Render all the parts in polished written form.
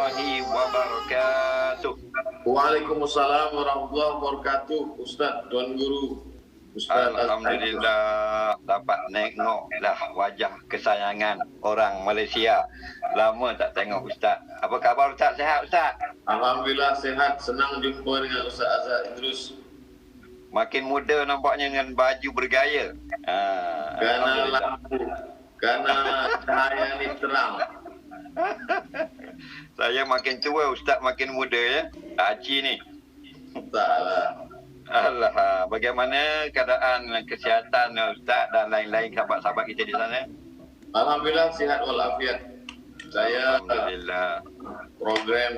warahmatullahi wabarakatuh. Waalaikumsalam warahmatullahi wabarakatuh. Ustaz, Tuan Guru. Ustaz Alhamdulillah dapat tengoklah wajah kesayangan orang Malaysia. Lama tak tengok Ustaz. Apa khabar Ustaz? Sihat Ustaz? Alhamdulillah sihat. Senang jumpa dengan Ustaz Azhar Idrus. Makin muda nampaknya dengan baju bergaya. Karena lampu, karena cahaya ni terang. Saya makin tua, Ustaz makin muda ya. Haji ni. Taklah. Allah, bagaimana keadaan kesihatan Ustaz dan lain-lain sahabat-sahabat kita di sana? Alhamdulillah sihat walafiat. Saya Alhamdulillah. program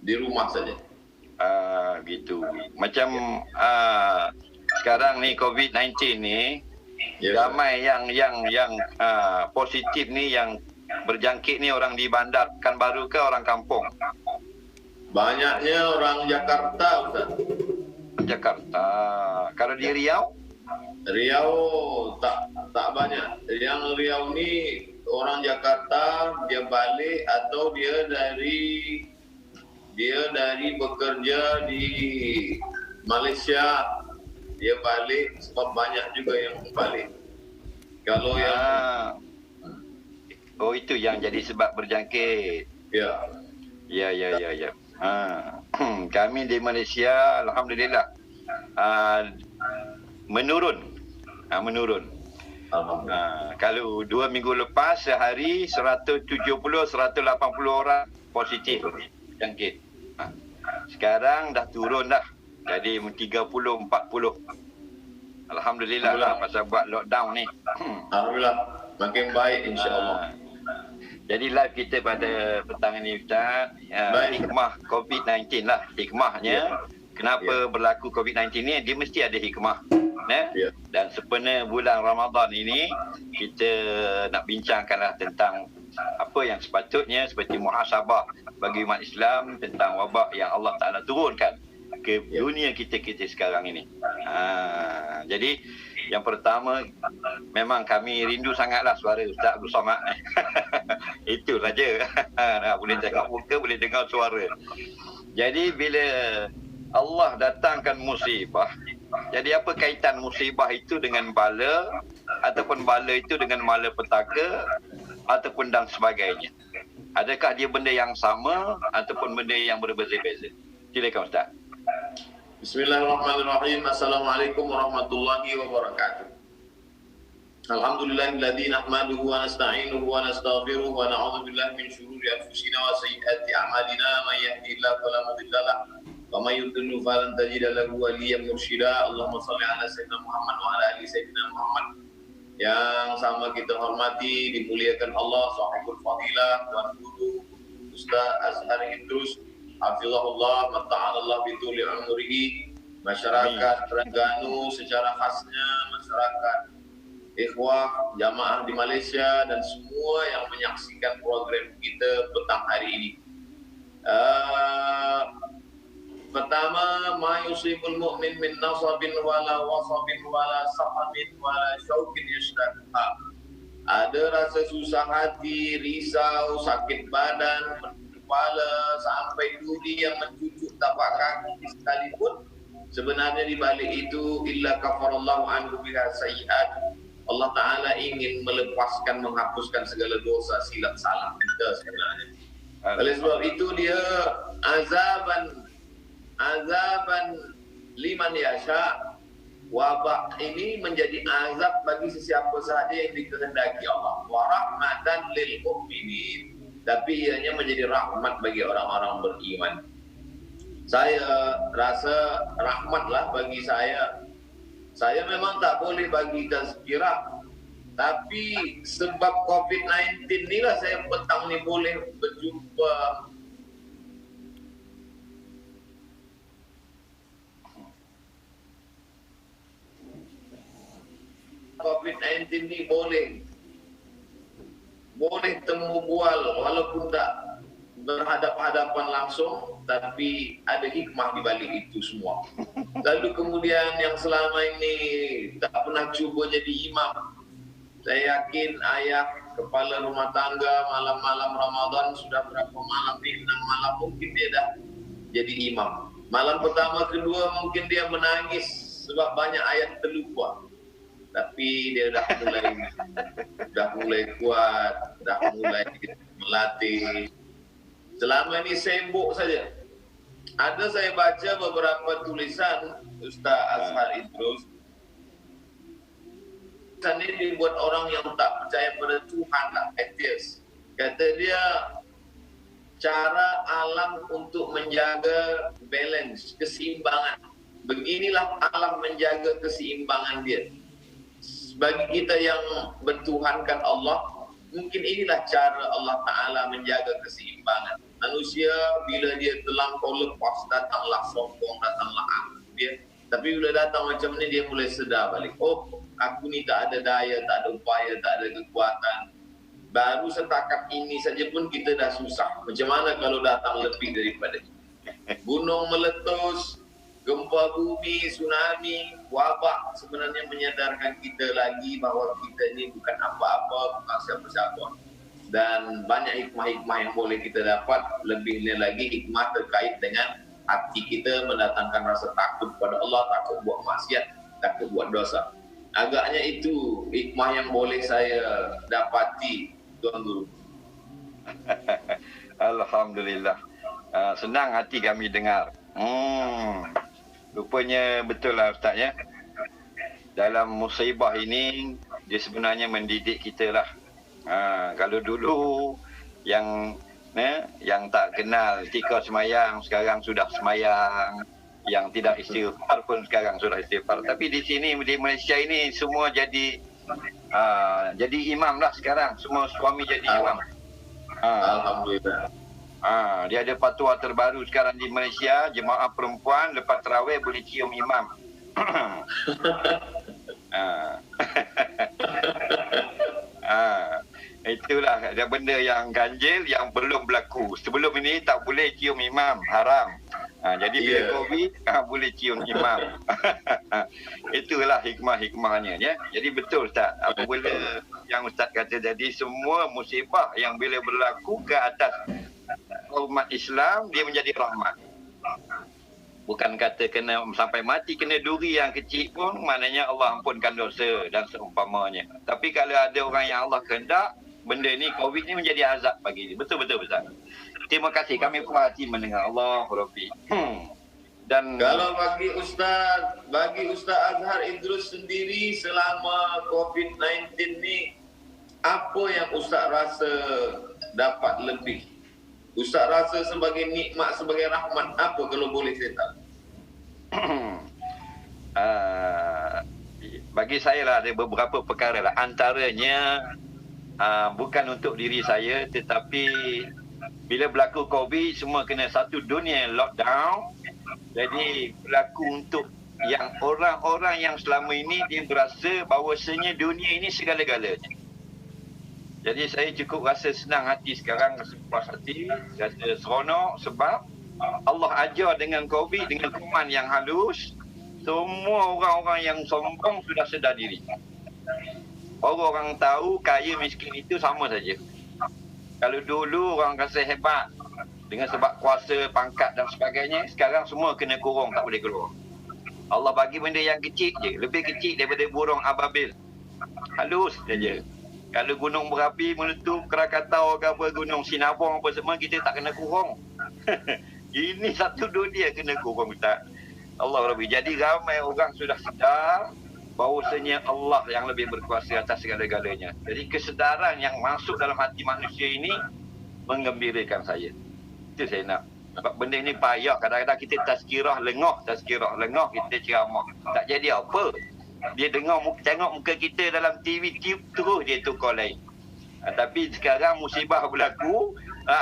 di rumah saja. Gitu. Macam sekarang ni COVID-19 ni, Ya, ramai yang positif ni, yang berjangkit ni orang di bandar Pekanbaru ke orang kampung? banyaknya orang Jakarta, Ustaz. Jakarta. Kalau di Riau? Riau tak banyak. Yang Riau ni orang Jakarta, dia balik atau dia dari bekerja di Malaysia, dia balik, sebab banyak juga yang balik. Kalau yang Oh, itu yang jadi sebab berjangkit. ya Ya. Kami di Malaysia alhamdulillah menurun. alhamdulillah. Kalau 2 minggu lepas sehari 170-180 orang positif jangkit. Sekarang dah turun dah. Jadi 30-40. Alhamdulillah lah pasal buat lockdown ni. Alhamdulillah makin baik insya-Allah. Jadi live kita pada petang ini Ustaz, hikmah COVID-19 lah. Hikmahnya kenapa berlaku COVID-19 ni, dia mesti ada hikmah. Ya. Dan sempena bulan Ramadan ini, kita nak bincangkanlah tentang apa yang sepatutnya seperti muhasabah bagi umat Islam tentang wabak yang Allah Ta'ala turunkan ke dunia kita sekarang ini. Jadi yang pertama, memang kami rindu sangatlah suara Ustaz Abdul Somad. Itu saja. Boleh tengok muka, boleh dengar suara. Jadi bila Allah datangkan musibah, jadi apa kaitan musibah itu dengan bala, ataupun bala itu dengan malapetaka, ataupun dan sebagainya? Adakah dia benda yang sama ataupun benda yang berbeza-beza? Silakan Ustaz. Bismillahirrahmanirrahim. Assalamualaikum warahmatullahi wabarakatuh. Alhamdulillahilladzi nahmaduhu wa nasta'inuhu wa nastaghfiruhu wa na'udzu billahi min shururi anfusina wa sayyiati a'malina. May yahdihillahu fala mudilla lahu wa may yudlil falan tajida lahu waliyyan mursyida. Allahumma shalli ala sayyidina Muhammad wa ala ali sayyidina Muhammad. Yang sama kita hormati, dimuliakan Allah, sahibul fadilah, Tuan Guru Ustaz Azhar Idrus, hafizahullah, mata'alallah bituli umrihi, masyarakat Terengganu secara khasnya, masyarakat ikhwah, jamaah di Malaysia, dan semua yang menyaksikan program kita petang hari ini. Pertama, ma yusibul mu'min min nasabin wala wasabin wala sahamin wala syaukin yashtaqha. Ada rasa susah hati, risau, sakit badan, kepala, sampai duri yang mencucuk tapak kaki sekalipun, sebenarnya di balik itu illa kafarallahu anhu biha sayyi'at. Allah Ta'ala ingin melepaskan, menghapuskan segala dosa, silap salah kita sebenarnya. Oleh sebab itu dia azaban liman yasha. Wabak ini menjadi azab bagi sesiapa sahaja yang dikehendaki Allah. Wa rahmatan lil mu'minin. Tapi ianya menjadi rahmat bagi orang-orang beriman. Saya rasa rahmatlah bagi saya. Saya memang tak boleh bagi tazkirah, tapi sebab COVID-19 inilah saya petang ni boleh berjumpa COVID-19 ni boleh temu bual walaupun tak berhadap-hadapan langsung, tapi ada hikmah di balik itu semua. Lalu kemudian yang selama ini tak pernah cuba jadi imam, Saya yakin ayah kepala rumah tangga malam-malam Ramadan sudah berapa malam nih, 6 malam mungkin dia dah jadi imam. Malam pertama, kedua mungkin dia menangis sebab banyak ayat terlupa. Tapi dia dah mulai kuat, dah mulai melatih. Selama ini sibuk saja. Ada saya baca beberapa tulisan Ustaz Azhar Idrus. Ini dibuat orang yang tak percaya pada Tuhan lah, atheist. Kata dia, cara alam untuk menjaga balance, keseimbangan. Beginilah alam menjaga keseimbangan dia. Bagi kita yang bertuhankan Allah, mungkin inilah cara Allah Ta'ala menjaga keseimbangan. Manusia bila dia terlampau lepas, datanglah sombong, datanglah angkuh dia. Tapi bila datang macam ni, dia mulai sedar balik. Oh, aku ni tak ada daya, tak ada upaya, tak ada kekuatan. Baru setakat ini saja pun kita dah susah. Macam mana kalau datang lebih daripada ini? Gunung meletus, gempa bumi, tsunami, wabak sebenarnya menyadarkan kita lagi bahawa kita ni bukan apa-apa, bukan siapa-siapa. Dan banyak hikmah-hikmah yang boleh kita dapat. Lebihnya lagi hikmah terkait dengan hati kita, mendatangkan rasa takut pada Allah, takut buat maksiat, takut buat dosa. Agaknya itu hikmah yang boleh saya dapati, Tuan Guru. Alhamdulillah. Senang hati kami dengar. Rupanya betul lah Ustaz ya. Dalam musibah ini, dia sebenarnya mendidik kita lah. Kalau dulu yang tak kenal ketika semayang, sekarang sudah semayang. Yang tidak istighfar pun sekarang sudah istighfar. Tapi di sini, di Malaysia ini semua jadi imam lah sekarang. Semua suami jadi imam. Alhamdulillah. Dia ada fatwa terbaru sekarang di Malaysia, jemaah perempuan lepas tarawih boleh cium imam. Itulah ada benda yang ganjil yang belum berlaku. Sebelum ini tak boleh cium imam, haram. Jadi bila Covid boleh cium imam. Itulah hikmah-hikmahnya ya. Jadi betul Ustaz, apabila yang Ustaz kata tadi, semua musibah yang bila berlaku ke atas umat Islam, dia menjadi rahmat. Bukan kata kena sampai mati kena duri yang kecil pun, maknanya Allah ampunkan dosa dan seumpamanya. Tapi kalau ada orang yang Allah kehendak, benda ni, Covid ni menjadi azab bagi dia. Betul-betul Ustaz. Terima kasih, kami puas hati mendengar. Allah Rabbi. Dan kalau bagi Ustaz Azhar Idrus sendiri selama COVID-19 ni, apa yang Ustaz rasa dapat lebih? Ustaz rasa sebagai nikmat, sebagai rahmat, apa kalau boleh saya tahu? Bagi saya lah ada beberapa perkara lah. Antaranya bukan untuk diri saya, tetapi bila berlaku Covid, semua kena satu dunia lockdown. Jadi berlaku untuk yang orang-orang yang selama ini dia berasa bahawasanya dunia ini segala-galanya. Jadi saya cukup rasa senang hati sekarang, rasa puas hati, rasa seronok sebab Allah ajar dengan Covid, dengan kuman yang halus, semua orang-orang yang sombong sudah sedar diri. Orang tahu kaya miskin itu sama saja. Kalau dulu orang rasa hebat dengan sebab kuasa, pangkat dan sebagainya, sekarang semua kena kurung, tak boleh keluar. Allah bagi benda yang kecil je, lebih kecil daripada burung ababil. Halus saja. Kalau gunung berapi meletup, Krakatau ke apa, gunung Sinabung apa semua, kita tak kena kurung. Ini satu dunia kena kurung Ustaz. Allah Rabbi. Jadi ramai orang sudah sedar bahawasanya Allah yang lebih berkuasa atas segala-galanya. Jadi kesedaran yang masuk dalam hati manusia ini menggembirakan saya. Itu saya nak. Sebab benda ni payah. Kadang-kadang kita tazkirah lengah kita ceramah. Tak jadi apa. Dia tengok muka kita dalam TV, terus dia tukar lain. Tapi sekarang musibah berlaku,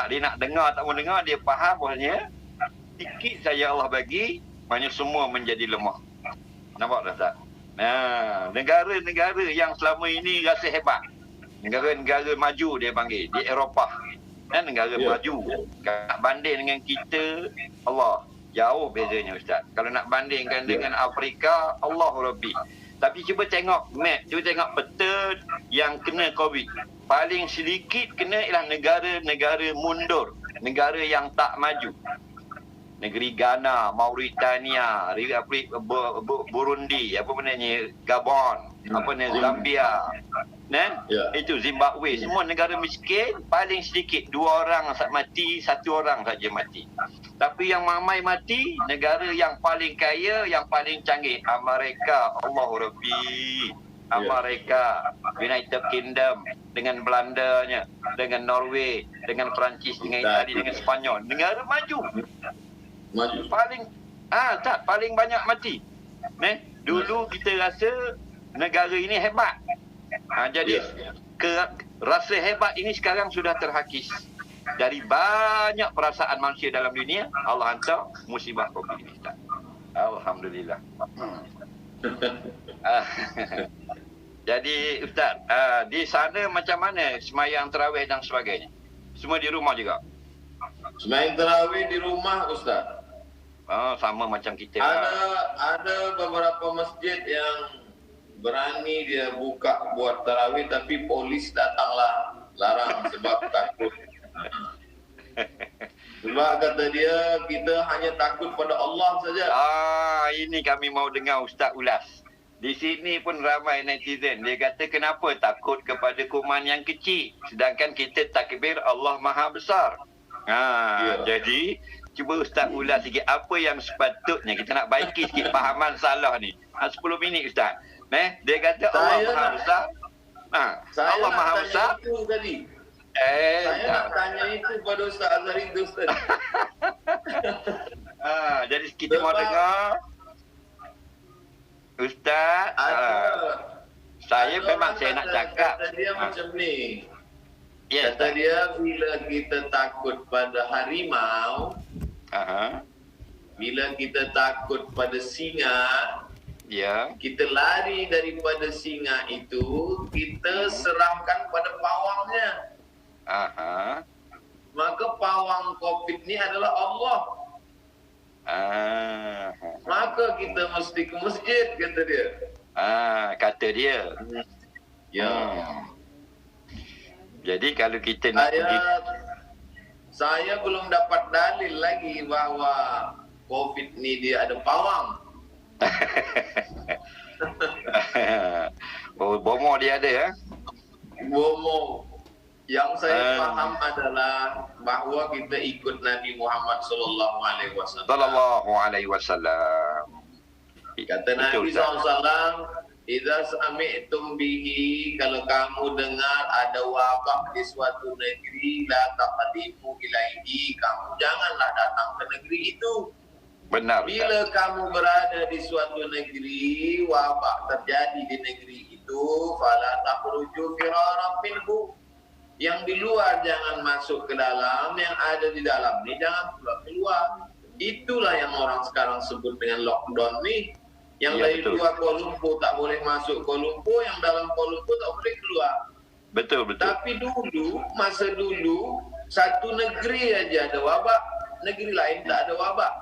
dia nak dengar tak mau dengar, dia faham bahawasanya sikit saya Allah bagi, maknanya semua menjadi lemah. Nampak tak tak? Negara-negara yang selama ini rasa hebat, negara-negara maju dia panggil, di Eropah, negara maju, nak banding dengan kita, Allah, jauh bezanya Ustaz. Kalau nak bandingkan dengan Afrika, Allah Rabbi. Tapi cuba tengok map, cuba tengok peta yang kena COVID. Paling sedikit kena ialah negara-negara mundur, negara yang tak maju. Negeri Ghana, Mauritania, Republik Burundi, apa namanya, Gabon, apa namanya, Zambia, itu Zimbabwe, semua negara miskin. Paling sedikit 2 orang mati, 1 orang saja mati. Tapi yang mamai mati, negara yang paling kaya, yang paling canggih, Amerika. Allah Rabbi, Amerika, United Kingdom, dengan Belandanya, dengan Norway, dengan Perancis, dengan Itali, dengan Spanyol. Negara maju. Paling banyak mati. Dulu kita rasa negara ini hebat. Jadi rasa hebat ini sekarang sudah terhakis. Dari banyak perasaan manusia dalam dunia, Allah hantar musibah COVID ini. Alhamdulillah. Jadi Ustaz, di sana macam mana semayang tarawih dan sebagainya? Semua di rumah juga? Semayang tarawih di rumah, Ustaz. Sama macam kita. Ada beberapa masjid yang berani dia buka buat tarawih, tapi polis datanglah larang sebab takut. Sebab kata dia, kita hanya takut pada Allah saja. Ini kami mau dengar Ustaz ulas. Di sini pun ramai netizen. Dia kata kenapa takut kepada kuman yang kecil, sedangkan kita takbir Allah Maha Besar. Jadi cuba Ustaz ulas sikit apa yang sepatutnya kita nak baiki sikit fahaman salah ni. 10 minit Ustaz. Dia kata Allah Maha Besar. Allah Maha Besar. Saya nak tanya itu pada Ustaz Azhari itu, Ustaz. Jadi kita mau dengar Ustaz. Saya memang saya nak cakap. Kata dia macam ni. Yes, kata dia bila kita takut pada harimau, bila kita takut pada singa, kita lari daripada singa itu, kita serahkan pada pawangnya. Maka pawang COVID ni adalah Allah. Maka kita mesti ke masjid, kata dia. Kata dia. Jadi kalau kita nak pergi, saya belum dapat dalil lagi bahawa COVID ni dia ada pawang. Bomo dia ada Bomo. Yang saya faham adalah bahawa kita ikut Nabi Muhammad sallallahu alaihi wasallam. Kata Nabi SAW, "Idza sami'tum bihi," kalau kamu dengar ada wabah di suatu negeri, la taqdimu ilaihi, kamu janganlah datang ke negeri itu. Benar. Bila kamu berada di suatu negeri, wabah terjadi di negeri itu, fala takhruju firaran minhu. Yang di luar jangan masuk ke dalam, yang ada di dalam ni jangan keluar. Itulah yang orang sekarang sebut dengan lockdown ni. Yang dari luar Kuala Lumpur tak boleh masuk Kuala Lumpur, yang dalam Kuala Lumpur tak boleh keluar. Betul. Tapi dulu, masa dulu, satu negeri aja ada wabak, negeri lain tak ada wabak.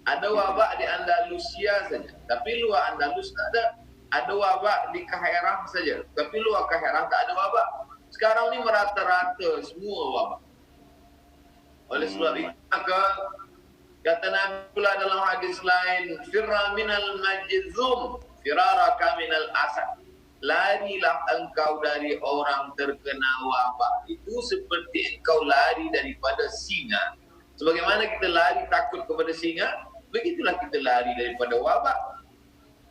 Ada wabak di Andalusia saja, tapi luar Andalus tak ada. Ada wabak di Kaherah saja, tapi luar Kaherah tak ada wabak. Sekarang ni merata-rata semua wabak. Oleh sebab itu, maka kata Nabi pula dalam hadis lain, "Firra minal majzum, firaraka minal asad." Larilah engkau dari orang terkena wabak itu seperti engkau lari daripada singa. Sebagaimana kita lari takut kepada singa, begitulah kita lari daripada wabak.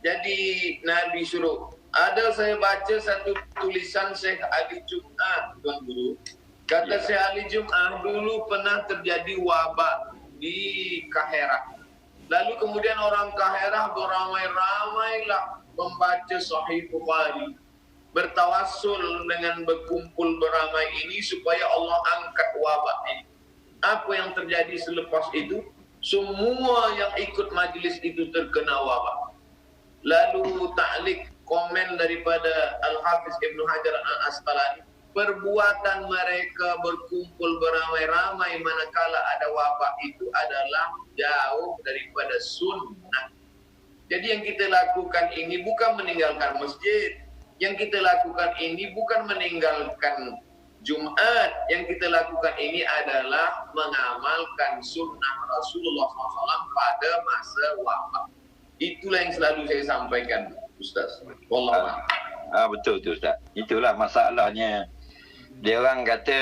Jadi Nabi suruh. Ada saya baca satu tulisan Syekh Ali Jum'ah, Tuan Guru. Kata Syekh Ali Jum'ah, dulu pernah terjadi wabak di Kaherah. Lalu kemudian orang Kaherah beramai-ramailah membaca Sahih Bukhari, bertawassul dengan berkumpul beramai ini supaya Allah angkat wabak ini. Apa yang terjadi selepas itu? Semua yang ikut majlis itu terkena wabak. Lalu ta'liq komen daripada Al-Hafiz Ibn Hajar Al-Asqalani, perbuatan mereka berkumpul beramai-ramai manakala ada wabak itu adalah jauh daripada sunnah. Jadi yang kita lakukan ini bukan meninggalkan masjid. Yang kita lakukan ini bukan meninggalkan Jumat. Yang kita lakukan ini adalah mengamalkan sunnah Rasulullah SAW pada masa wafat. Itulah yang selalu saya sampaikan, Ustaz. Wallah. Betul tu Ustaz. Itulah masalahnya. Dia orang kata,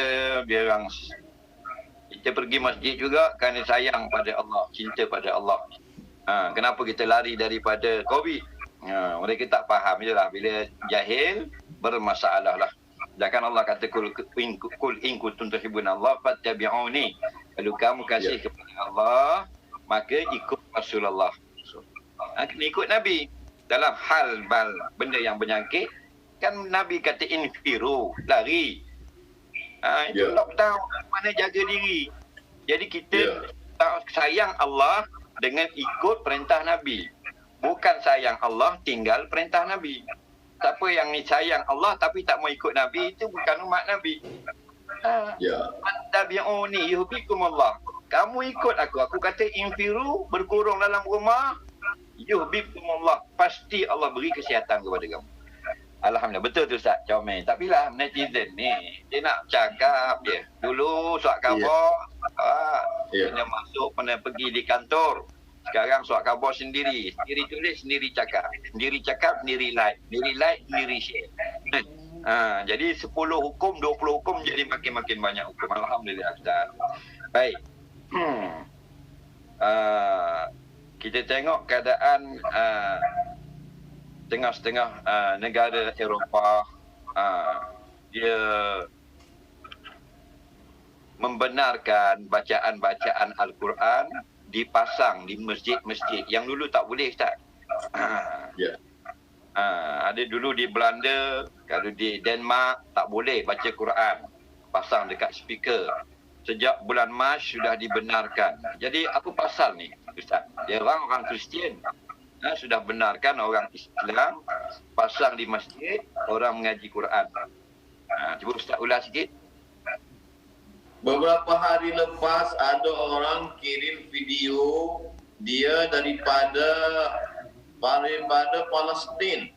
kita pergi masjid juga kerana sayang pada Allah, cinta pada Allah. Kenapa kita lari daripada COVID? Mereka tak faham je lah. Bila jahil, bermasalah lah. Sedangkan Allah kata, Kul in kuntum tuhibbuna Allah fattabi'uni. Kalau kamu kasih kepada Allah, maka ikut Rasulullah. Kena ikut Nabi. Dalam hal benda yang berjangkit, kan Nabi kata infiru, lari. Itu lockdown, mana jaga diri. Jadi kita sayang Allah dengan ikut perintah Nabi. Bukan sayang Allah tinggal perintah Nabi. Siapa yang sayang Allah tapi tak mau ikut Nabi, itu bukan umat Nabi. Tabi'uni yuhibbukum Allah. Kamu ikut aku. Aku kata infiru, berkurung dalam rumah, yuhibbukum Allah. Pasti Allah beri kesihatan kepada kamu. Alhamdulillah. Betul tu Ustaz, comel. Tapi lah netizen ni, dia nak cakap dia. Dulu surat khabar, kena masuk, kena pergi di kantor. Sekarang surat khabar sendiri. Sendiri tulis, sendiri cakap. Sendiri cakap, sendiri like. Sendiri like, sendiri share. Jadi 10 hukum, 20 hukum jadi makin-makin banyak hukum. Alhamdulillah Ustaz. Baik. Kita tengok keadaan setengah-setengah negara Eropah, dia membenarkan bacaan-bacaan Al-Quran dipasang di masjid-masjid yang dulu tak boleh Ustaz. Ada dulu di Belanda, kalau di Denmark tak boleh baca Quran pasang dekat speaker. Sejak bulan Mac sudah dibenarkan. Jadi apa pasal ni Ustaz? Dia orang Kristian sudah benarkan orang Islam pasang di masjid orang mengaji Quran. Cuba Ustaz ulas sikit. Beberapa hari lepas ada orang kirim video dia daripada Palestin.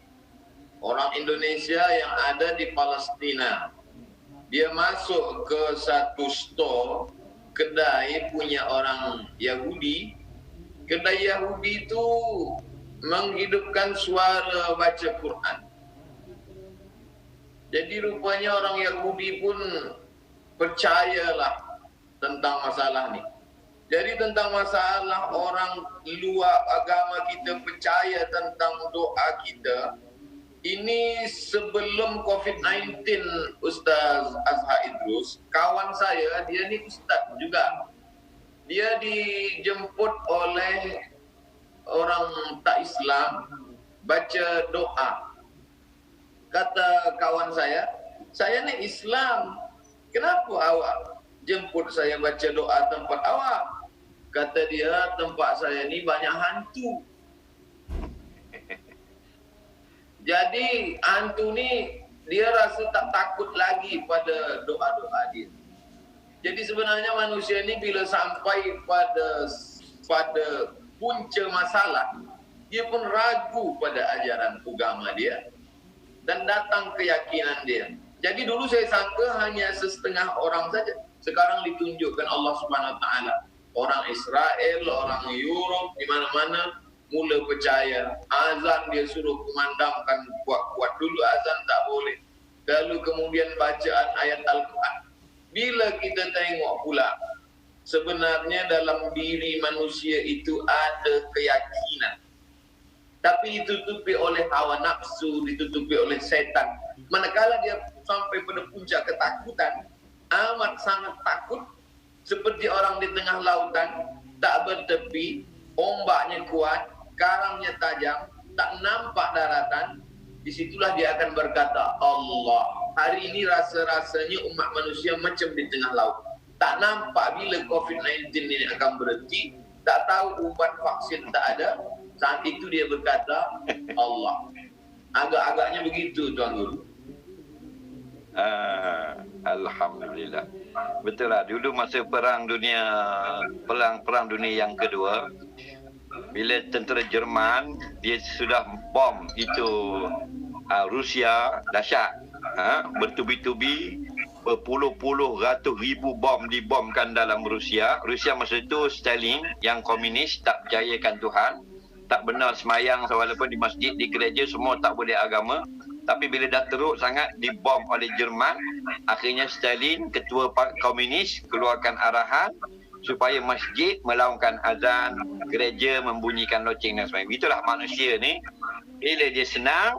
Orang Indonesia yang ada di Palestina. Dia masuk ke satu store kedai punya orang Yahudi. Kedai Yahudi itu menghidupkan suara baca Quran. Jadi rupanya orang Yahudi pun percayalah tentang masalah ni. Jadi tentang masalah orang luar agama kita percaya tentang doa kita, ini sebelum COVID-19 Ustaz Azhar Idrus, kawan saya, dia ni ustaz juga. Dia dijemput oleh orang tak Islam baca doa. Kata kawan saya ni Islam, kenapa awak jemput saya baca doa tempat awak? Kata dia, tempat saya ni banyak hantu. Jadi hantu ni dia rasa tak takut lagi pada doa-doa dia. Jadi sebenarnya manusia ni bila sampai pada punca masalah, dia pun ragu pada ajaran agama dia dan datang keyakinan dia. Jadi dulu saya sangka hanya setengah orang saja. Sekarang ditunjukkan Allah Subhanahu Wa Taala. Orang Israel, orang Europe, di mana-mana mula percaya. Azan dia suruh kumandangkan kuat-kuat. Dulu azan tak boleh. Lalu kemudian bacaan ayat Al-Quran. Bila kita tengok pula, sebenarnya dalam diri manusia itu ada keyakinan. Tapi ditutupi oleh hawa nafsu, ditutupi oleh setan. Manakala dia sampai pada puncak ketakutan, amat sangat takut, seperti orang di tengah lautan, tak bertepi, ombaknya kuat, karangnya tajam, tak nampak daratan. Disitulah dia akan berkata, Allah. Hari ini rasa-rasanya umat manusia macam di tengah laut. Tak nampak bila COVID-19 ini akan berhenti, tak tahu ubat vaksin tak ada. Saat itu dia berkata, Allah. Agak-agaknya begitu Tuan Guru. Alhamdulillah. Betul lah, dulu masa perang dunia yang kedua, bila tentera Jerman dia sudah bom itu Rusia dahsyat, bertubi-tubi, berpuluh-puluh ratus ribu bom dibomkan dalam Rusia. Rusia masa itu Stalin yang komunis, tak percayakan Tuhan, tak benar semayang walaupun di masjid, di gereja semua tak boleh agama. Tapi bila dah teruk sangat dibom oleh Jerman, akhirnya Stalin, ketua komunis, keluarkan arahan supaya masjid melaungkan azan, gereja membunyikan loceng dan sebagainya. Itulah manusia ni, bila dia senang,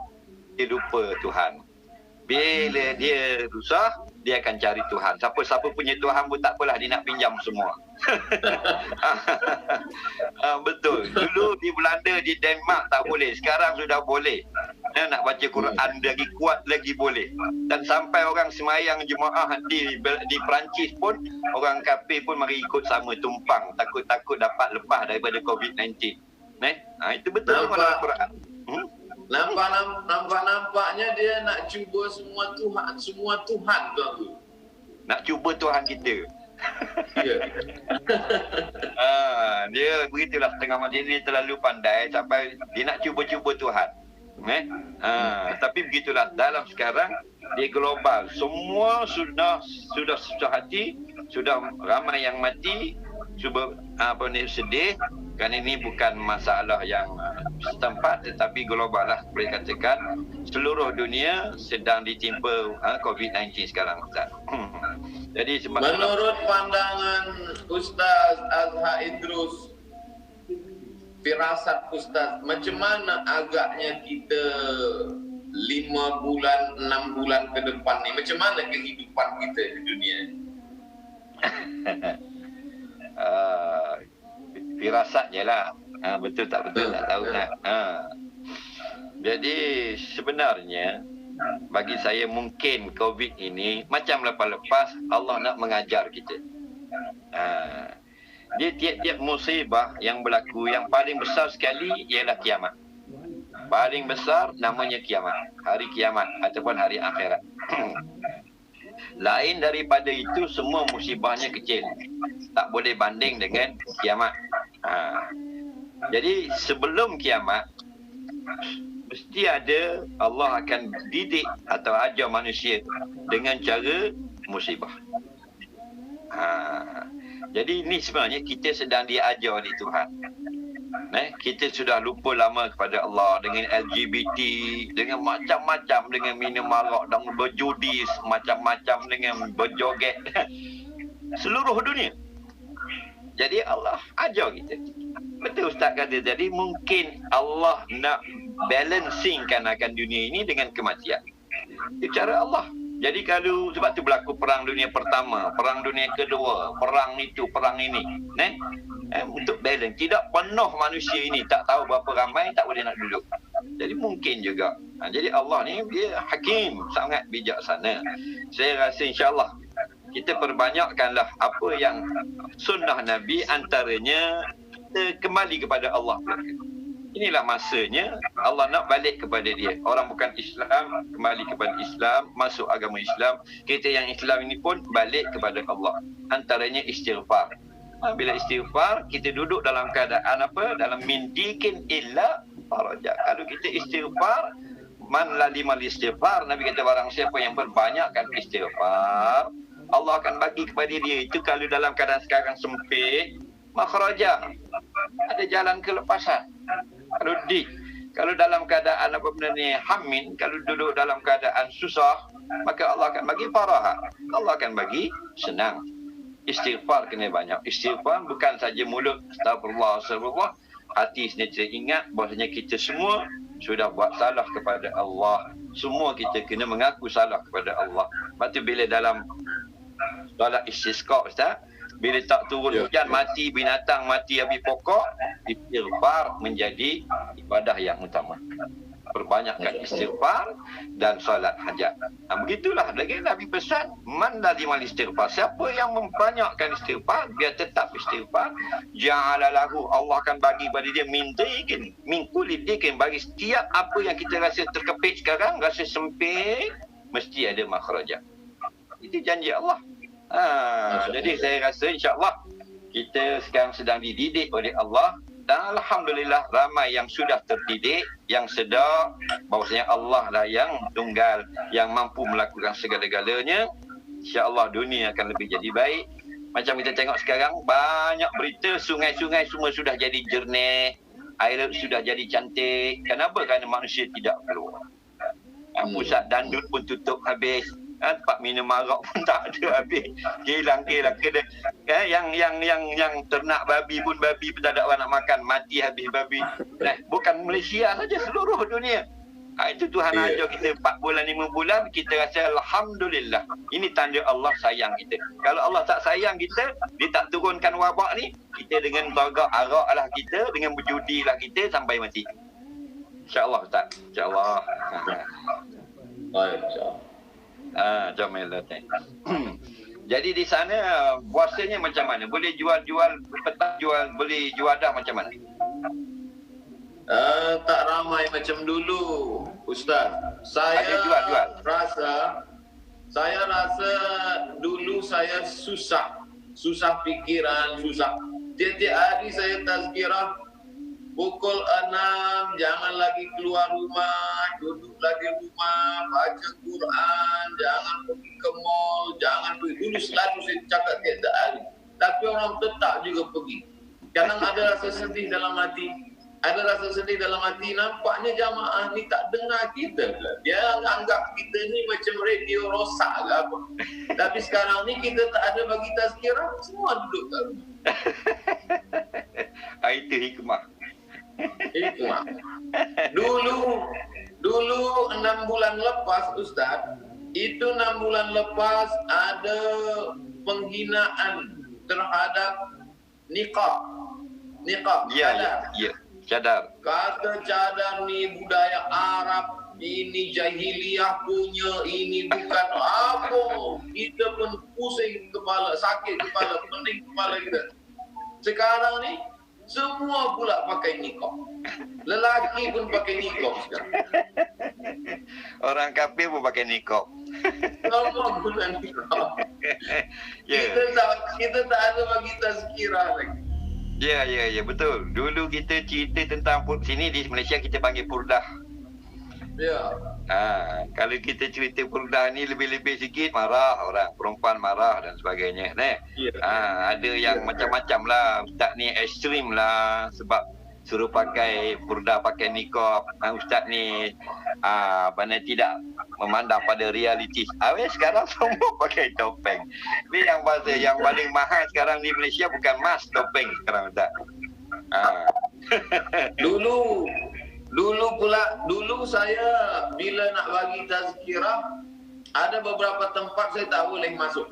dia lupa Tuhan. Bila dia susah, dia akan cari Tuhan. Siapa-siapa punya Tuhan pun tak apalah, dia nak pinjam semua. Betul. Dulu di Belanda, di Denmark tak boleh. Sekarang sudah boleh. Nak baca Quran lagi kuat lagi boleh. Dan sampai orang semayang jemaah di Perancis pun, orang kafir pun mari ikut sama tumpang. Takut-takut dapat lepas daripada COVID-19. Itu betul kalau Quran. Nampaknya dia nak cuba semua Tuhan tu. Nak cuba Tuhan kita. Ya. Dia begitulah, setengah mati dia terlalu pandai sampai dia nak cuba-cuba Tuhan. Tapi begitulah, dalam sekarang dia global, semua sudah susah hati, sudah ramai yang mati, sedih. Kan ini bukan masalah yang setempat tetapi global lah, boleh katakan seluruh dunia sedang ditimpa COVID-19 sekarang, Ustaz. Jadi menurut pandangan Ustaz Azhar Idrus, firasat Ustaz, macam mana agaknya kita 5 bulan, 6 bulan ke depan ni, macam mana kehidupan kita di dunia ni? Firasat je lah. Betul tak betul tak tahu lah. Jadi sebenarnya bagi saya mungkin COVID ini macam lepas-lepas Allah nak mengajar kita. Dia tiap-tiap musibah yang berlaku, yang paling besar sekali ialah kiamat. Paling besar namanya kiamat, hari kiamat ataupun hari akhirat. Lain daripada itu semua musibahnya kecil, tak boleh banding dengan kiamat. Jadi sebelum kiamat mesti ada, Allah akan didik atau ajar manusia dengan cara musibah. Jadi ini sebenarnya kita sedang diajar oleh Tuhan. Kita sudah lupa lama kepada Allah dengan LGBT, dengan macam-macam, dengan minum arak dan berjudi macam-macam, dengan berjoget seluruh dunia. Jadi Allah ajar kita. Betul Ustaz kata, jadi mungkin Allah nak balancingkan akan dunia ini dengan kematian. Itu cara Allah. Jadi kalau sebab tu berlaku perang dunia pertama, perang dunia kedua, perang itu, perang ini, untuk balance. Tidak penuh manusia ini, tak tahu berapa ramai, tak boleh nak duduk. Jadi mungkin juga. Jadi Allah ni dia hakim, sangat bijaksana. Saya rasa insya-Allah kita perbanyakkanlah apa yang sunnah Nabi, antaranya kita kembali kepada Allah. Inilah masanya Allah nak balik kepada dia. Orang bukan Islam kembali kepada Islam, masuk agama Islam. Kita yang Islam ini pun balik kepada Allah. Antaranya istighfar. Bila istighfar, kita duduk dalam keadaan apa? Dalam mindikin illa faraja. Kalau kita istighfar, man lalimal istighfar, Nabi kata barang siapa yang berbanyakkan istighfar, Allah akan bagi kepada dia. Itu kalau dalam keadaan sekarang sempit, makhraja, ada jalan kelepasan. Kalau dalam keadaan apa benda ni hamin, kalau duduk dalam keadaan susah, maka Allah akan bagi faraha, Allah akan bagi senang. Istighfar kena banyak. Istighfar bukan saja mulut astagfirullah, astagfirullah, hati sentiasa ingat bahasanya kita semua sudah buat salah kepada Allah. Semua kita kena mengaku salah kepada Allah. Lepas tu bila dalam solat istisqa, Ustaz, bila tak turun hujan, mati binatang, mati habis pokok, istighfar menjadi ibadah yang utama. Perbanyakkan istighfar dan solat hajat. Begitulah lagi Nabi pesan, man lazimal istighfar. Siapa yang membanyakkan istighfar, biar tetap istighfar, ja'ala lahu, Allah akan bagi pada dia min kulli dikin, bagi setiap apa yang kita rasa terkepit sekarang, rasa sempit, mesti ada makhrajah. Itu janji Allah. Jadi saya rasa insya-Allah kita sekarang sedang dididik oleh Allah Dan Alhamdulillah ramai yang sudah terdidik, yang sedar bahawasanya Allah lah yang tunggal, yang mampu melakukan segala-galanya. InsyaAllah dunia akan lebih jadi baik. Macam kita tengok sekarang, banyak berita sungai-sungai semua sudah jadi jernih, air laut sudah jadi cantik. Kenapa? Kerana manusia tidak keluar. Pusat dandut pun tutup habis. Tempat minum arak pun tak ada habis. Kilang kedai. Yang ternak babi pun babi pun tak ada orang nak makan, mati habis babi. Bukan Malaysia saja, seluruh dunia. Itu Tuhan ajar kita 4 bulan 5 bulan, kita rasa Alhamdulillah. Ini tanda Allah sayang kita. Kalau Allah tak sayang kita, dia tak turunkan wabak ni, kita dengan tagak arak lah kita, dengan berjudi lah kita sampai mati. InsyaAllah Ustaz. InsyaAllah. Baik, insyaAllah. Jamal. Jadi di sana puasanya macam mana? Boleh jual-jual petang, boleh juadah macam mana? Tak ramai macam dulu, Ustaz. Saya rasa dulu saya susah pikiran, susah. Tiap-tiap hari saya tazkirah pukul 6, jangan lagi keluar rumah, duduk lagi rumah, baca Quran, jangan pergi ke mall, jangan pergi. Dulu selalu saya cakap tiap hari. Tapi orang tetap juga pergi. Kadang ada rasa sedih dalam hati. Nampaknya jamaah ni tak dengar kita. Dia anggap kita ni macam radio rosak ke apa. Tapi sekarang ni kita tak ada bagi tazkirah, semua duduk kat rumah. Itu hikmah. Dulu 6 bulan lepas, Ustaz, itu 6 bulan lepas ada penghinaan terhadap niqab. Cadar. Kata cadar ni budaya Arab, ini jahiliyah punya, ini bukan apa. Kita pun pusing kepala, sakit kepala, pening kepala kita. Sekarang ni semua pula pakai niqab. Lelaki pun pakai niqab sekarang. Orang kafir pun pakai niqab. Semua guna niqab. Kita tak ada bagi tazkirah lagi. Ya, betul. Dulu kita cerita tentang sini di Malaysia kita panggil purdah. Ya. Kalau kita cerita purdah ni lebih-lebih sikit marah orang, perempuan marah dan sebagainya. Ada yang macam-macam lah. Ustaz ni ekstrim lah sebab suruh pakai purdah, pakai niqab. Ustaz ni tidak memandang pada realiti. Sekarang semua pakai topeng. Ni yang paling mahal sekarang di Malaysia bukan mas, topeng sekarang Ustaz. Dulu saya bila nak bagi tazkirah, ada beberapa tempat saya tak boleh masuk.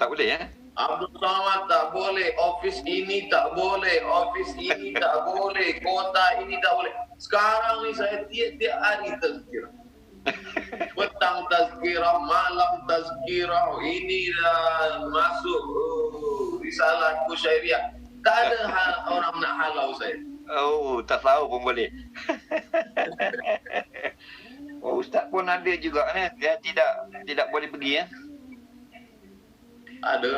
Tak boleh ya? Abdul Somad tak boleh, office ini tak boleh, office ini tak boleh, kota ini tak boleh. Sekarang ni saya tiap-tiap hari tazkirah. Petang tazkirah, malam tazkirah, ini dah masuk risalah Kusyairiyah. Tak ada orang nak halau saya. Tak tahu pun boleh. Ustaz pun ada juga dia tidak boleh pergi ya. Ada.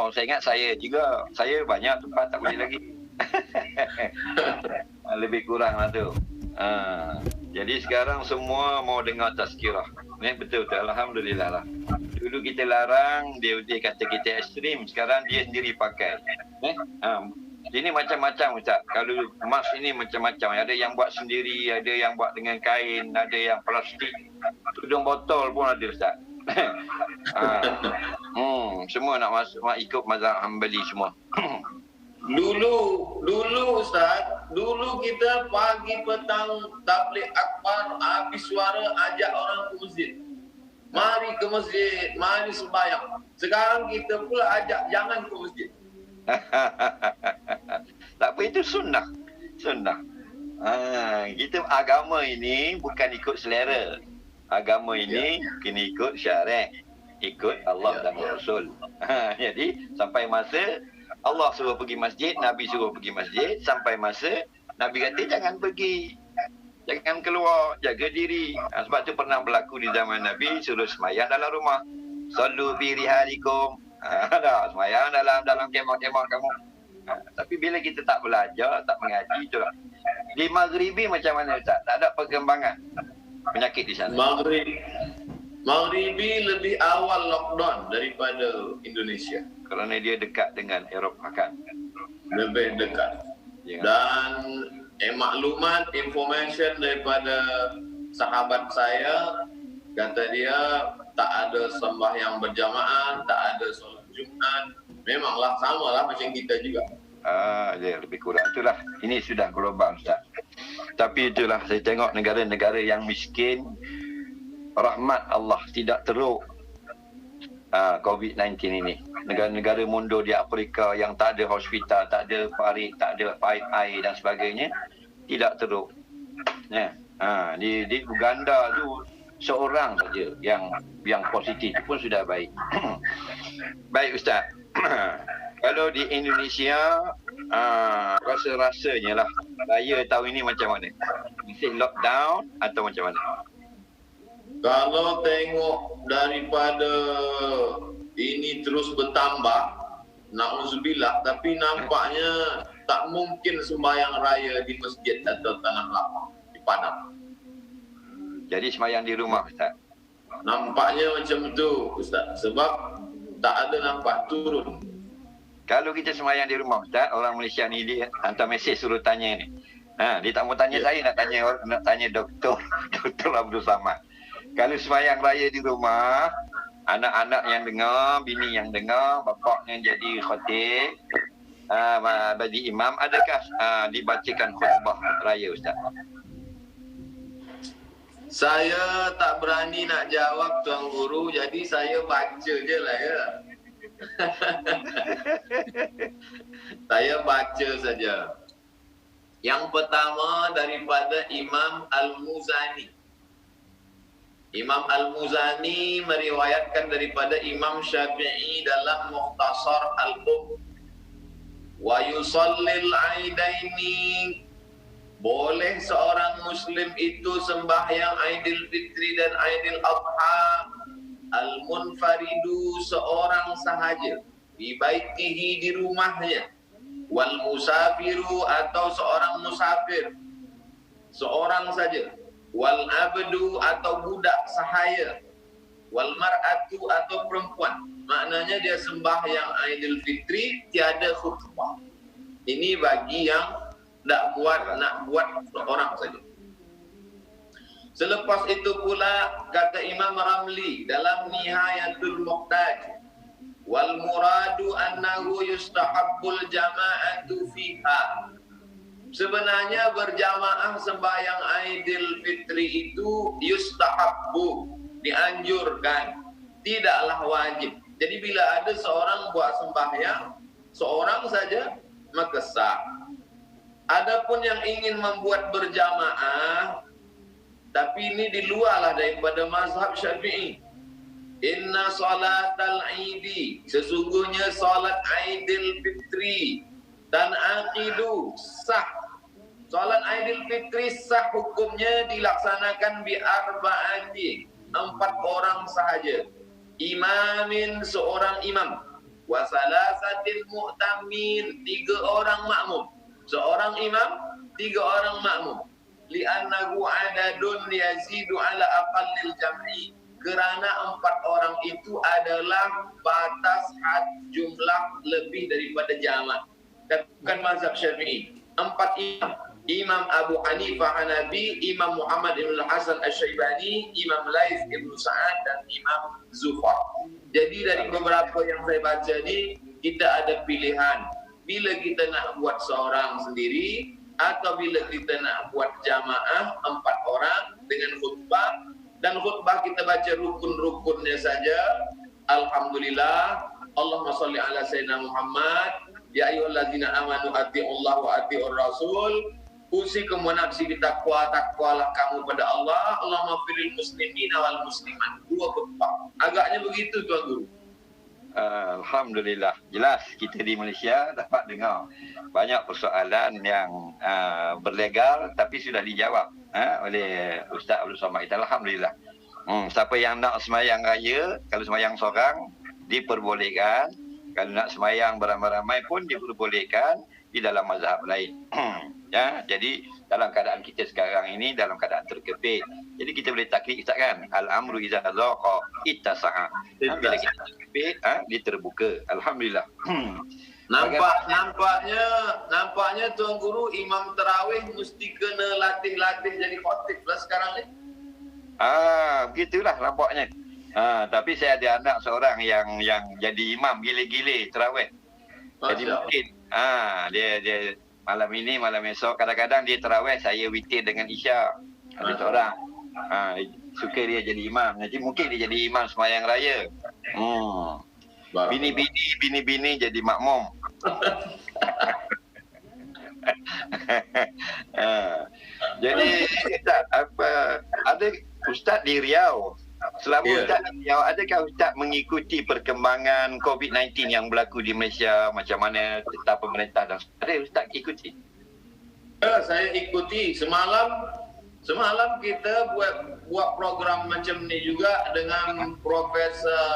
Saya ingat saya juga. Saya banyak tempat tak boleh lagi. Lebih kurang lah tu. Jadi sekarang semua mau dengar tazkirah. Betul. Alhamdulillah lah. Dulu kita larang, dia kata kita ekstrim. Sekarang dia sendiri pakai. Ini macam-macam Ustaz. Kalau emas ini macam-macam. Ada yang buat sendiri, ada yang buat dengan kain, ada yang plastik. Tudung botol pun ada Ustaz. Semua nak ikut mazhab Hanbali semua. Dulu Ustaz, dulu kita pagi petang tabligh akbar, habis suara ajak orang ke masjid. Mari ke masjid, mari sembahyang. Sekarang kita pula ajak jangan ke masjid. Tak apa, itu sunnah. Kita agama ini bukan ikut selera. Agama ini kena ikut syarak, ikut Allah dan Rasul. Jadi sampai masa Allah suruh pergi masjid, Nabi suruh pergi masjid, sampai masa Nabi kata jangan pergi, jangan keluar, jaga diri. Sebab tu pernah berlaku di zaman Nabi, suruh sembahyang dalam rumah. Sallu fi rihalikum. Semayang dalam kemah-kemah kamu. Tapi bila kita tak belajar, tak mengaji, itulah. Di Maghribi macam mana Ustaz? Tak ada perkembangan penyakit di sana? Maghribi lebih awal lockdown daripada Indonesia. Kerana dia dekat dengan Eropah kan? Lebih dekat. Ya. Dan maklumat, information daripada sahabat saya, kata dia tak ada sembahyang berjamaah, tak ada solat Jumaat. Memanglah samalah macam kita juga. Dia lebih kurang. Itulah. Ini sudah global Ustaz. Tapi itulah saya tengok negara-negara yang miskin, rahmat Allah tidak teruk COVID-19 ini. Negara-negara mundur di Afrika yang tak ada hospital, tak ada parit, tak ada paip air dan sebagainya, tidak teruk. Ya. Di Uganda tu seorang saja yang positif pun sudah baik. Baik Ustaz. Kalau di Indonesia rasa-rasanya lah raya tahun ini macam mana? Masih lockdown atau macam mana? Kalau tengok daripada ini terus bertambah, na'udzubillah, tapi nampaknya tak mungkin sembahyang raya di masjid atau tanah lapang di Padang. Jadi sembahyang di rumah Ustaz? Nampaknya macam tu Ustaz, sebab tak ada nampak turun. Kalau kita sembahyang di rumah Ustaz, orang Malaysia ni dia hantar mesej suruh tanya ni. Dia tak mau tanya saya, nak tanya Dr. Abdul Samad. Kalau sembahyang raya di rumah, anak-anak yang dengar, bini yang dengar, bapaknya jadi khatib, bagi imam, adakah dibacakan khutbah raya Ustaz? Saya tak berani nak jawab Tuan Guru, jadi saya baca je lah ya. Saya baca saja. Yang pertama daripada Imam Al-Muzani. Imam Al-Muzani meriwayatkan daripada Imam Syafi'i dalam Mukhtasar Al-Um. Wa yusallil aidaini. Boleh seorang Muslim itu sembahyang Aidil Fitri dan Aidil Adha al-munfaridu, seorang sahaja, di baitihi, di rumahnya, wal musafiru, atau seorang musafir, seorang saja, wal abdu, atau budak sahaya, wal mar'atu, atau perempuan. Maknanya dia sembahyang Aidil Fitri tiada khutbah. Ini bagi yang nak buat seorang saja. Selepas itu pula kata Imam Ramli dalam Nihayatul Muqtaj, wal muradu annahu yustahabbul jama'atu fiha. Sebenarnya berjamaah sembahyang Aidil Fitri itu yustahabbu, dianjurkan, tidaklah wajib. Jadi bila ada seorang buat sembahyang seorang saja, maka sah. Adapun yang ingin membuat berjamaah, tapi ini di luarlah daripada mazhab Syafi'i. Inna salatal aidi, sesungguhnya salat Aidil Fitri, dan aqidu, sah. Salat Aidil Fitri sah hukumnya dilaksanakan bi arba'ati, 4 orang sahaja. Imamin, seorang imam. Wa salasatil mu'tamin, 3 orang makmum. Seorang imam, 3 orang makmum. Li'annahu adadun yazidu ala aqallil jam'i. Kerana 4 orang itu adalah batas had jumlah lebih daripada jamak. Bukan mazhab Syafi'i. 4 imam. Imam Abu Hanifah Hanafi, Imam Muhammad ibn Hasan Asy-Syaibani, Imam Laits ibn Sa'ad, dan Imam Zufar. Jadi dari beberapa yang saya baca ni, kita ada pilihan. Bila kita nak buat seorang sendiri, atau bila kita nak buat jamaah 4 orang dengan khutbah, dan khutbah kita baca rukun-rukunnya saja. Alhamdulillah. Allahumma salli ala sayyidina Muhammad. Ya ayyuhallazina amanu atii'ullah wa atii'ur rasul. Usikum wa nafsi bitaqwa, kamu pada Allah. Allahumma firil muslimin wal muslimat. 2 khutbah. Agaknya begitu Tuan Guru. Alhamdulillah, jelas kita di Malaysia dapat dengar banyak persoalan yang berlegal tapi sudah dijawab oleh Ustaz Abdul Samad. Alhamdulillah. Siapa yang nak sembahyang raya, kalau sembahyang seorang diperbolehkan, Kalau nak semayang beramai-ramai pun diperbolehkan di dalam mazhab lain. Ya, jadi dalam keadaan kita sekarang ini dalam keadaan terkepit. Jadi kita boleh taklid Ustaz kan? Al-amru iza dhaqa ittasa'a. Bila kita terkepit, dia terbuka. Alhamdulillah. Nampaknya Tuan Guru imam tarawih mesti kena latih-latih jadi khotib lah sekarang ni. Begitulah nampaknya. Tapi saya ada anak seorang yang jadi imam gile-gile tarawih. Jadi mungkin dia malam ini, malam esok, kadang-kadang dia tarawih, saya witir dengan Isya. Ada seorang suka dia jadi imam. Nanti mungkin dia jadi imam sembahyang raya. Bini-bini jadi makmum. Jadi Ustaz, ada Ustaz di Riau. Selama Ustaz di Riau, adakah Ustaz mengikuti perkembangan COVID-19 yang berlaku di Malaysia, macam mana tentang pemerintah dan ada Ustaz ikuti? Saya ikuti. Semalam kita buat program macam ni juga dengan Profesor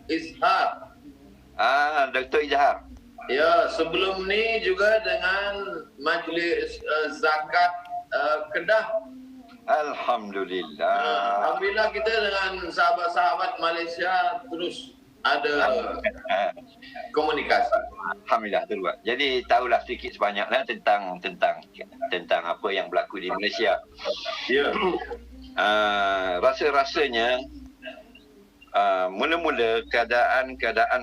Izhar. Dr. Izhar. Ya, sebelum ni juga dengan Majlis Zakat Kedah. Alhamdulillah. Alhamdulillah kita dengan sahabat-sahabat Malaysia terus ada komunikasi. Alhamdulillah terbuat. Jadi tahulah sedikit sebanyaklah tentang apa yang berlaku di Malaysia. Ya. Rasa-rasanya mula-mula keadaan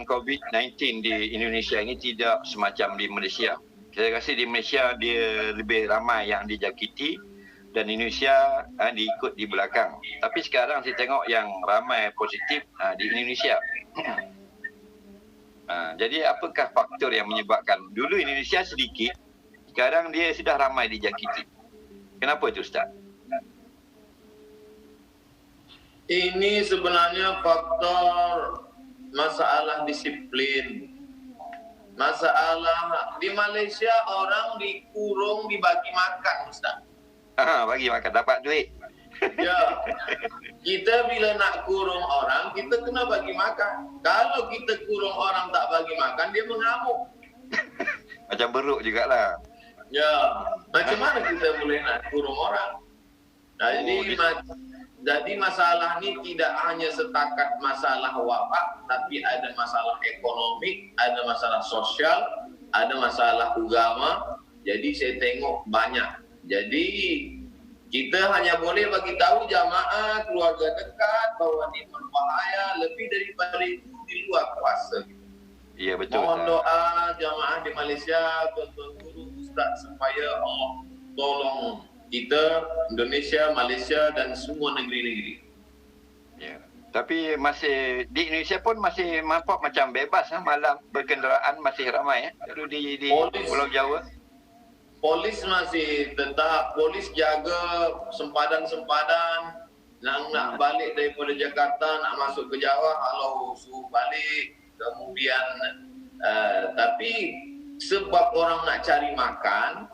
COVID-19 di Indonesia ini tidak semacam di Malaysia. Saya rasa di Malaysia dia lebih ramai yang dijangkiti dan Indonesia diikut di belakang. Tapi sekarang saya tengok yang ramai positif di Indonesia. Jadi apakah faktor yang menyebabkan dulu Indonesia sedikit, sekarang dia sudah ramai dijangkiti? Kenapa itu Ustaz? Ini sebenarnya faktor masalah disiplin. Masalah di Malaysia orang dikurung dibagi makan, Ustaz. Bagi makan, dapat duit. Ya, kita bila nak kurung orang, kita kena bagi makan. Kalau kita kurung orang tak bagi makan, dia mengamuk. Macam beruk jugalah. Ya, macam mana kita boleh nak kurung orang? Jadi masalah ni tidak hanya setakat masalah wabak, tapi ada masalah ekonomi, ada masalah sosial, ada masalah agama. Jadi saya tengok banyak. Jadi kita hanya boleh bagi tahu jamaah, keluarga dekat bahawa ini berbahaya lebih daripada itu di luar kuasa. Ya betul. Mohon doa jamaah di Malaysia, tuan-tuan guru, ustaz supaya Allah tolong kita, Indonesia, Malaysia dan semua negeri-negeri. Ya. Tapi masih di Indonesia pun masih nampak macam bebas malam berkenderaan masih ramai Lalu di Pulau Jawa. Polis masih tetap, polis jaga sempadan-sempadan. Nak balik daripada Jakarta, nak masuk ke Jawa, kalau suruh balik. Kemudian, tapi sebab orang nak cari makan,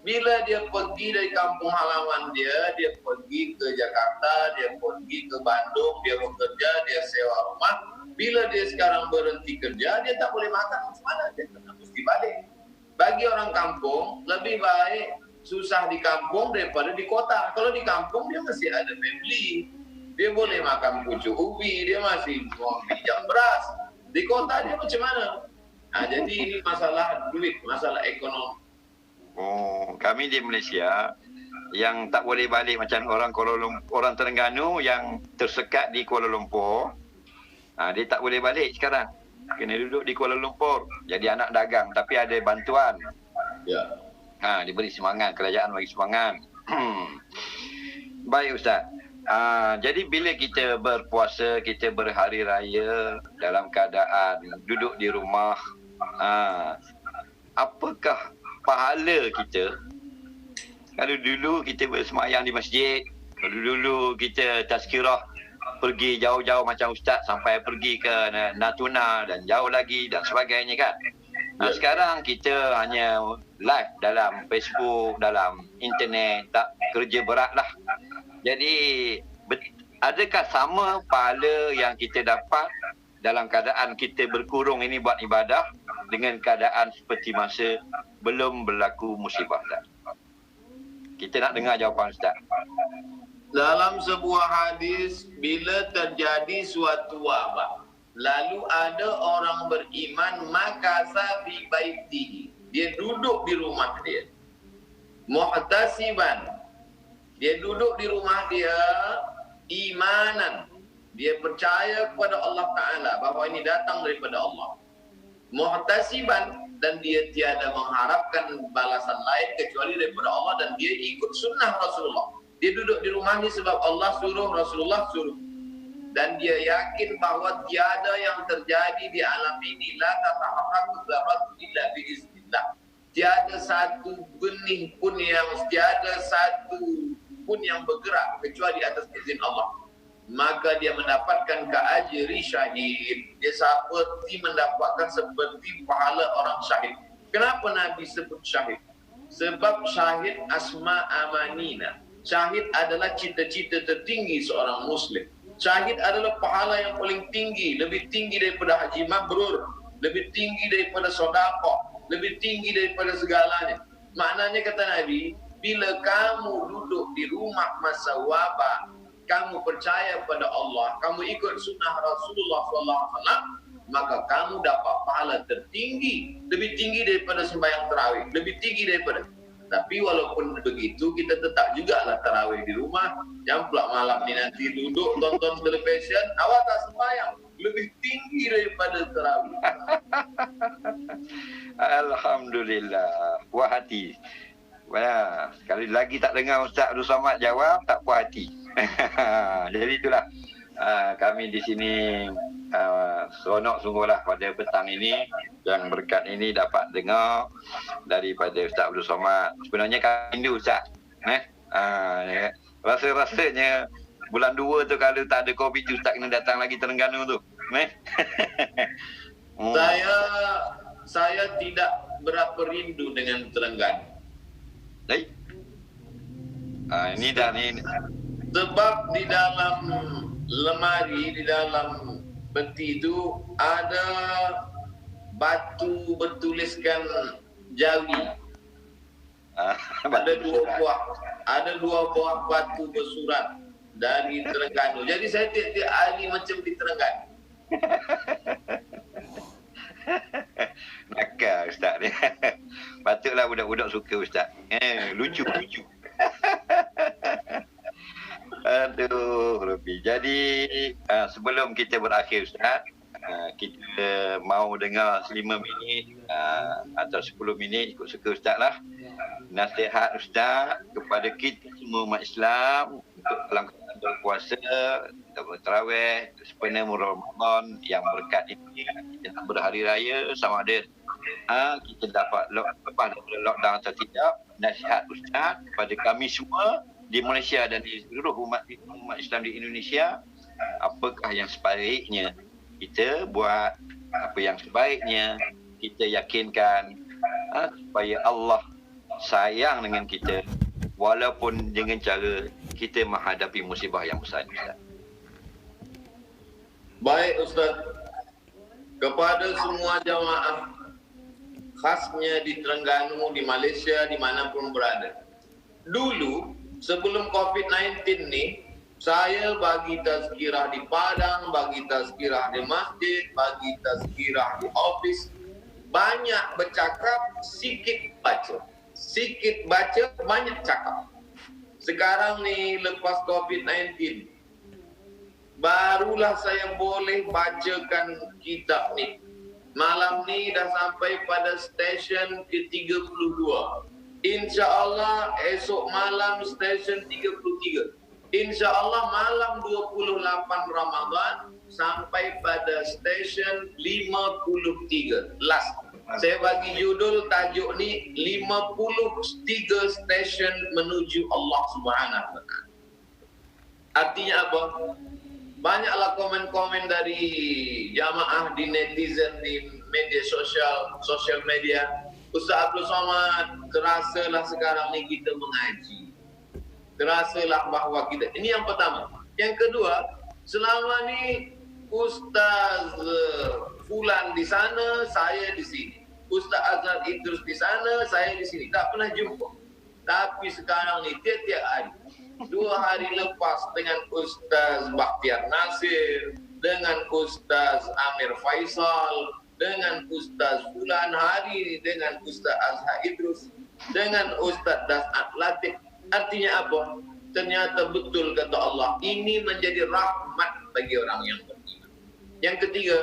bila dia pergi dari kampung halaman dia pergi ke Jakarta, dia pergi ke Bandung, dia bekerja, dia sewa rumah. Bila dia sekarang berhenti kerja, dia tak boleh makan macam mana? Dia mesti balik. Bagi orang kampung, lebih baik susah di kampung daripada di kota. Kalau di kampung, dia masih ada family. Dia boleh makan pucuk ubi, dia masih mau pinjam beras. Di kota dia macam mana? Jadi ini masalah duit, masalah ekonomi. Kami di Malaysia yang tak boleh balik macam orang orang Terengganu yang tersekat di Kuala Lumpur. Dia tak boleh balik sekarang. Kena duduk di Kuala Lumpur. Jadi anak dagang tapi ada bantuan. Ya. Diberi semangat, kerajaan bagi semangat. Baik Ustaz. Jadi bila kita berpuasa, kita berhari raya dalam keadaan duduk di rumah, apakah pahala kita? Kalau dulu kita bersemayang di masjid, kalau dulu kita tazkirah pergi jauh-jauh macam Ustaz sampai pergi ke Natuna dan jauh lagi dan sebagainya kan. Sekarang kita hanya live dalam Facebook, dalam internet, tak kerja berat lah. Jadi adakah sama pahala yang kita dapat dalam keadaan kita berkurung ini buat ibadah dengan keadaan seperti masa belum berlaku musibah, Ustaz? Kita nak dengar jawapan Ustaz. Dalam sebuah hadis, bila terjadi suatu wabak, lalu ada orang beriman, makasa fi baitihi, dia duduk di rumah dia, muhtasiban, dia duduk di rumah dia, imanan, dia percaya kepada Allah Ta'ala bahawa ini datang daripada Allah, muhtasiban, dan dia tiada mengharapkan balasan lain kecuali daripada Allah, dan dia ikut sunnah Rasulullah. Dia duduk di rumahnya sebab Allah suruh, Rasulullah suruh, dan dia yakin bahawa tiada yang terjadi di alam ini la tatahaqaqu dzarratun illa biiznillah. Tiada satu benih pun yang bergerak kecuali atas izin Allah. Maka dia mendapatkan keajri syahid. Dia mendapatkan seperti pahala orang syahid. Kenapa Nabi sebut syahid? Sebab syahid asma amanina. Syahid adalah cita-cita tertinggi seorang Muslim. Syahid adalah pahala yang paling tinggi, lebih tinggi daripada haji mabrur, lebih tinggi daripada sedekah, lebih tinggi daripada segalanya. Maknanya kata Nabi, bila kamu duduk di rumah masa wabak, kamu percaya pada Allah, kamu ikut sunnah Rasulullah SAW, maka kamu dapat pahala tertinggi, lebih tinggi daripada sembahyang tarawih, lebih tinggi daripada. Tapi walaupun begitu, kita tetap jugalah tarawih di rumah. Yang pula malam ni nanti duduk tonton televisyen, awak tak sembahyang, lebih tinggi daripada tarawih. Alhamdulillah, puas hati. Wah, sekali lagi tak dengar Ustaz Abdul Somad jawab, tak puas hati. Jadi itulah kami di sini seronok sungguhlah pada petang ini, yang berkat ini dapat dengar daripada Ustaz Abdul Somad. Sebenarnya kami rindu Ustaz. Rasa-rasanya bulan 2 tu kalau tak ada Covid tu Ustaz kena datang lagi Terengganu tu. Saya tidak berapa rindu dengan Terengganu. Baik. Ini dah ni. Sebab di dalam lemari, di dalam peti itu ada batu bertuliskan Jawi. Ada dua buah batu bersurat dari Terengganu. Jadi saya tiap-tiap hari macam di Terengganu. Nakal Ustaz ni. Patutlah budak-budak suka Ustaz. Lucu. Aduh, Rupi. Jadi sebelum kita berakhir Ustaz, kita mau dengar 5 minit atau 10 minit, ikut suka Ustaz lah, nasihat Ustaz kepada kita semua umat Islam untuk dalam berpuasa, untuk bertarawih, sepenuh Ramadan yang berkat ini. Kita nak berhari raya sama ada kita dapat lepas daripada lockdown atau tidak. Nasihat Ustaz kepada kami semua di Malaysia dan di seluruh umat Islam di Indonesia, apakah yang sebaiknya kita buat, apa yang sebaiknya kita yakinkan supaya Allah sayang dengan kita walaupun dengan cara kita menghadapi musibah yang besar ini, Ustaz. Baik Ustaz, kepada semua jamaah, khasnya di Terengganu, di Malaysia, dimanapun berada. Dulu sebelum COVID-19 ni, saya bagi tazkirah di Padang, bagi tazkirah di masjid, bagi tazkirah di office. Banyak bercakap, sikit baca. Sikit baca, banyak cakap. Sekarang ni lepas COVID-19, barulah saya boleh bacakan kitab ni. Malam ni dah sampai pada stesen ke-32. InsyaAllah esok malam stesen 33. InsyaAllah malam 28 Ramadan sampai pada stesen 53. Last. Saya bagi judul tajuk ni 53 stesen menuju Allah Subhanahu wa Ta'ala. Artinya apa? Banyaklah komen-komen dari jamaah di netizen, di media sosial media. Ustaz Abdul Somad, terasalah sekarang ni kita mengaji. Terasalah bahawa kita, ini yang pertama. Yang kedua, selama ni Ustaz Fulan di sana, saya di sini. Ustaz Azhar Idrus di sana, saya di sini. Tak pernah jumpa. Tapi sekarang ni tiap-tiap hari, 2 hari lepas dengan Ustaz Bakhtiar Nasir, dengan Ustaz Amir Faisal, dengan Ustaz Fulan, hari ini dengan Ustaz Azhar Idrus, dengan Ustaz Das'at Latif. Artinya apa? Ternyata betul kata Allah, ini menjadi rahmat bagi orang yang beriman. Yang ketiga,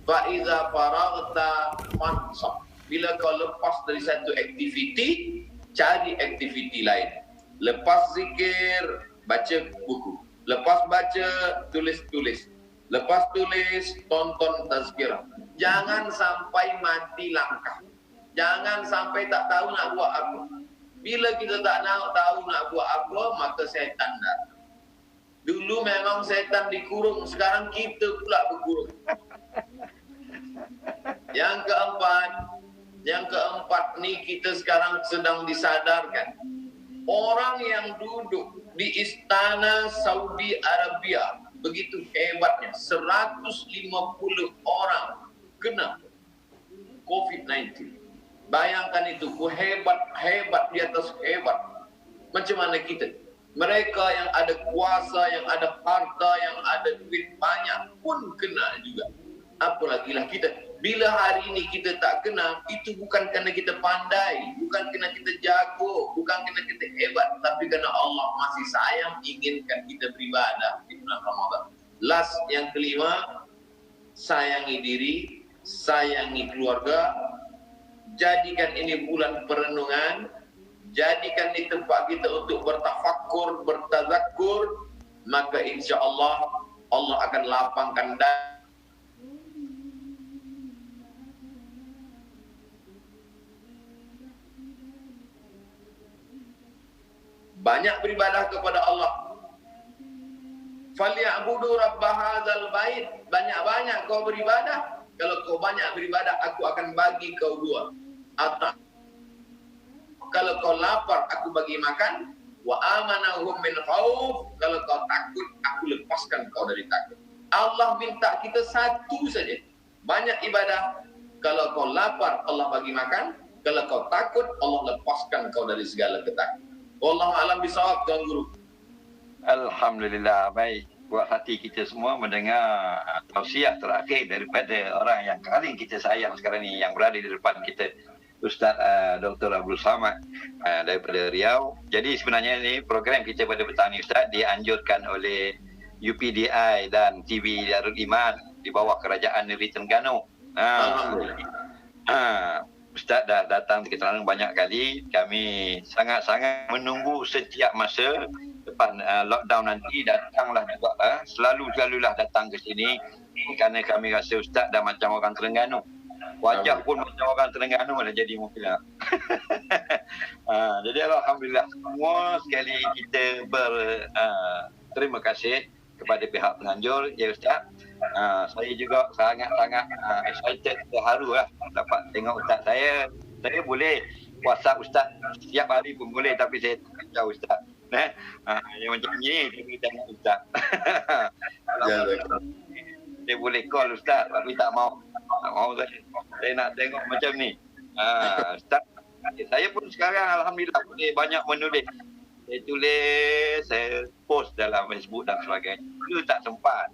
fa'iza faraghta fansab. Bila kau lepas dari satu aktiviti, cari aktiviti lain. Lepas zikir, baca buku. Lepas baca, tulis-tulis. Lepas tulis, tonton tazkirah. Jangan sampai mati langkah. Jangan sampai tak tahu nak buat apa. Bila kita tak tahu nak buat apa, maka setan datang. Dulu memang setan dikurung, sekarang kita pula berkurung. Yang keempat ni kita sekarang sedang disadarkan. Orang yang duduk di istana Saudi Arabia, begitu hebatnya, 150 orang kena COVID-19. Bayangkan itu, hebat di atas hebat. Macam mana kita? Mereka yang ada kuasa, yang ada harta, yang ada duit banyak pun kena juga. Apalagilah kita. Bila hari ini kita tak kena, itu bukan kerana kita pandai, bukan kerana kita jago, bukan kerana kita hebat, tapi kerana Allah masih sayang, inginkan kita beribadah di bulan Ramadan. Last, yang kelima, sayangi diri, sayangi keluarga. Jadikan ini bulan perenungan, jadikan ini tempat kita untuk bertafakkur, bertazakkur, maka insya Allah Allah akan lapangkan banyak beribadah kepada Allah. Falyabudu rabb hadzal bait. Banyak-banyak kau beribadah. Kalau kau banyak beribadah, aku akan bagi kau 2. Atau kalau kau lapar, aku bagi makan. Wa amanahum min khauf. Kalau kau takut, aku lepaskan kau dari takut. Allah minta kita satu saja. Banyak ibadah. Kalau kau lapar, Allah bagi makan. Kalau kau takut, Allah lepaskan kau dari segala ketakutan. Wallahu a'lam bishawab, Tuan Guru. Alhamdulillah, baik. Buat hati kita semua mendengar tausiah terakhir daripada orang yang paling kita sayang sekarang ni, yang berada di depan kita, Ustaz Dr. Abdul Samad daripada Riau. Jadi sebenarnya ni program kita pada petang ni, Ustaz, dianjurkan oleh UPDI dan TV Darul Iman di bawah Kerajaan Negeri Terengganu. Ustaz dah datang ke Terengganu banyak kali. Kami sangat-sangat menunggu setiap masa. Lepas lockdown nanti, datanglah juga. Selalulah datang ke sini kerana kami rasa Ustaz dah macam orang Terengganu. Wajah pun macam orang Terengganu dah jadi mungkin. Jadi alhamdulillah, semua sekali kita terima kasih kepada pihak penganjur. Ya Ustaz, saya juga sangat-sangat excited, terharu lah dapat tengok Ustaz. Saya boleh WhatsApp Ustaz setiap hari pun boleh, tapi saya tak kacau Ustaz. Yang macam ni dia boleh tengok Ustaz. Dia boleh call Ustaz, tapi tak mau saya nak tengok macam ni. Ustaz, saya pun sekarang alhamdulillah boleh banyak menulis. Saya tulis, saya post dalam Facebook dan sebagainya. Dulu tak sempat.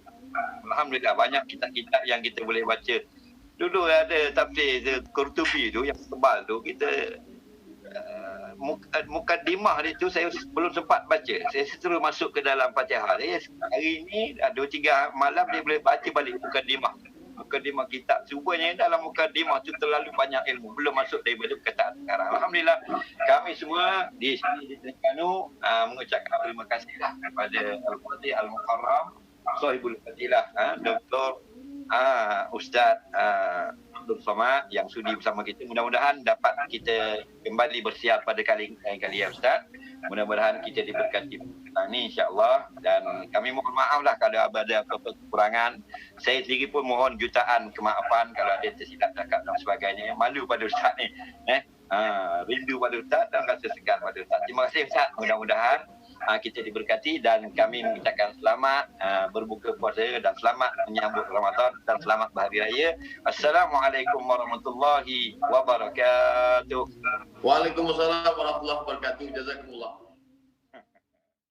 Alhamdulillah banyak kitab-kitab yang kita boleh baca. Dulu ada tafsir Qurtubi tu yang tebal tu, kita mukadimah dia tu saya belum sempat baca. Saya terus masuk ke dalam Fatihah. Hari ni 2-3 malam dia boleh baca balik mukadimah kitab. Rupanya dalam mukadimah tu terlalu banyak ilmu, belum masuk daripada perkataan sekarang. Alhamdulillah kami semua di sini di Terengganu mengucapkan terima kasihlah kepada Al-Fatih Al-Mukarram Sahibul Fadilah Dr. Ustaz Abdul Samad yang sudi bersama kita. Mudah-mudahan dapat kita kembali bersiar pada kali ya Ustaz. Mudah-mudahan kita diberkati petang ni insya-Allah, dan kami mohon maaf lah kalau ada apa-apa kekurangan. Saya sendiri pun mohon jutaan kemaafan kalau ada tersilap cakap dan sebagainya. Malu pada Ustaz ni. Rindu pada Ustaz dan rasa segan pada Ustaz. Terima kasih Ustaz. Mudah-mudahan kita diberkati, dan kami mengucapkan selamat berbuka puasa dan selamat menyambut Ramadan dan selamat berhari raya. Assalamualaikum warahmatullahi wabarakatuh. Waalaikumsalam warahmatullahi wabarakatuh. Jazakumullah.